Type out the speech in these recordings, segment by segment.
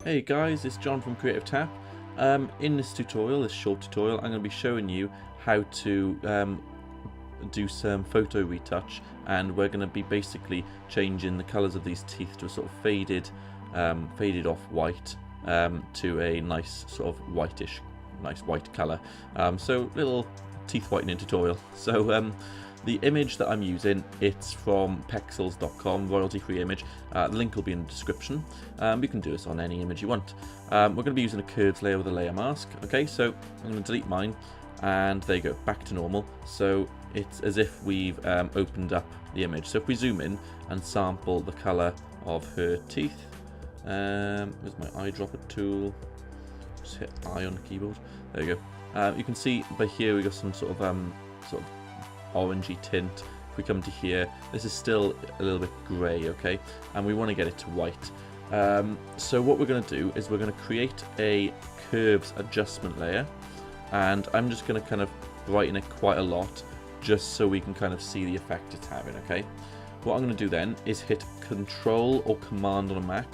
Hey guys, it's John from Creative Tap. In this tutorial, this short tutorial, I'm going to be showing you how to do some photo retouch, and we're going to be basically changing the colours of these teeth to a sort of faded off white to a nice sort of whitish, nice white colour. So little teeth whitening tutorial. So the image that I'm using, it's from pexels.com, royalty-free image. The link will be in the description. You can do this on any image you want. We're going to be using a curves layer with a layer mask. Okay, so I'm going to delete mine, and there you go, back to normal. So it's as if we've opened up the image. So if we zoom in and sample the colour of her teeth, where's my eyedropper tool? Just hit I on the keyboard. There you go. You can see by here we got some sort of orangey tint. If we come to here, this is still a little bit grey, okay, and we want to get it to white. So what we're going to do is we're going to create a curves adjustment layer, and I'm just going to kind of brighten it quite a lot just so we can kind of see the effect it's having. Okay, what I'm going to do then is hit Control or Command on a Mac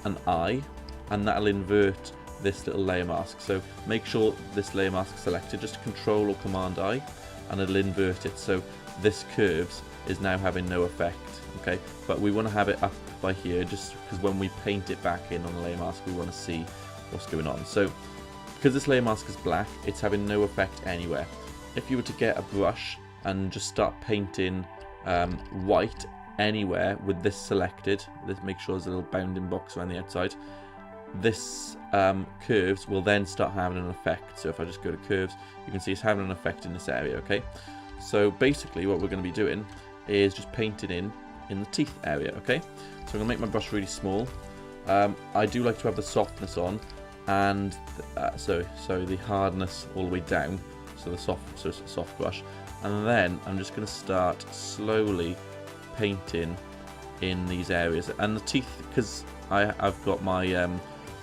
and I, and that'll invert this little layer mask. So make sure this layer mask is selected, just Control or Command I, and it'll invert it, so this curves is now having no effect. Okay, but we want to have it up by here just because when we paint it back in on the layer mask, we want to see what's going on. So because this layer mask is black, it's having no effect anywhere. If you were to get a brush and just start painting white anywhere with this selected, let's make sure there's a little bounding box around the outside, this curves will then start having an effect. So if I just go to curves, you can see it's having an effect in this area. Okay, so basically what we're going to be doing is just painting in the teeth area. Okay, so I'm going to make my brush really small. I do like to have the softness on, and so the hardness all the way down, so it's a soft brush, and then I'm just going to start slowly painting in these areas. And the teeth, because I've got my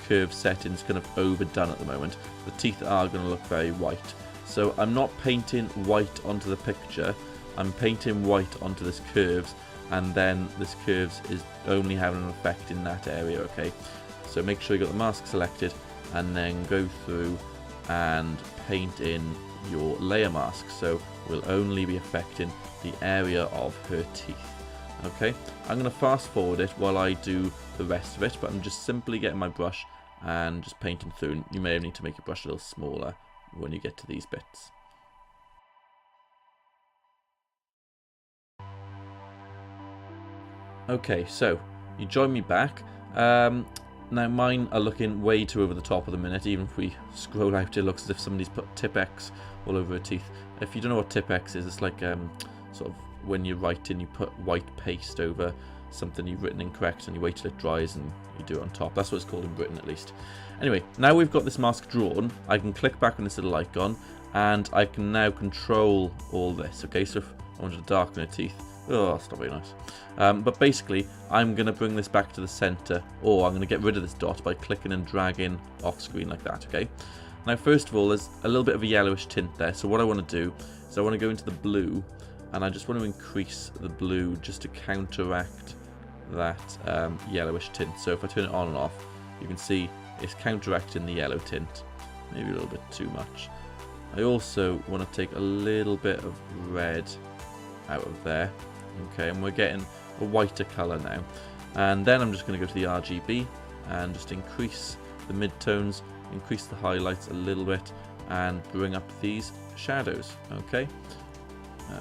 curve settings kind of overdone at the moment, the teeth are going to look very white. So I'm not painting white onto the picture, I'm painting white onto this curves, and then this curves is only having an effect in that area. Okay, so make sure you got the mask selected, and then go through and paint in your layer mask, so we'll only be affecting the area of her teeth. Okay, I'm going to fast forward it while I do the rest of it, but I'm just simply getting my brush and just painting through. You may need to make your brush a little smaller when you get to these bits. Okay, so you join me back. Now mine are looking way too over the top at the minute. Even if we scroll out, it looks as if somebody's put Tip-X all over her teeth. If you don't know what Tip-X is, it's like sort of when you're writing, you put white paste over something you've written incorrect, and you wait till it dries and you do it on top. That's what it's called in Britain, at least. Anyway, now we've got this mask drawn, I can click back on this little icon, and I can now control all this. Okay, so if I wanted to darken her teeth, oh, that's not very nice. But basically, I'm going to bring this back to the center, or I'm going to get rid of this dot by clicking and dragging off screen like that. Okay. Now, first of all, there's a little bit of a yellowish tint there. So what I want to do is I want to go into the blue, and I just want to increase the blue just to counteract that yellowish tint. So if I turn it on and off, you can see it's counteracting the yellow tint, maybe a little bit too much. I also want to take a little bit of red out of there. Okay, and we're getting a whiter color now. And then I'm just going to go to the RGB and just increase the midtones, increase the highlights a little bit, and bring up these shadows. Okay,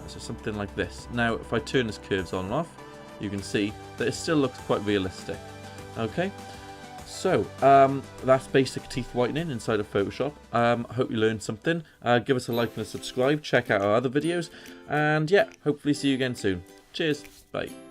so something like this. Now if I turn this curves on and off, you can see that it still looks quite realistic. Okay, so that's basic teeth whitening inside of Photoshop. I hope you learned something. Give us a like and a subscribe, check out our other videos, and yeah, hopefully see you again soon. Cheers, bye.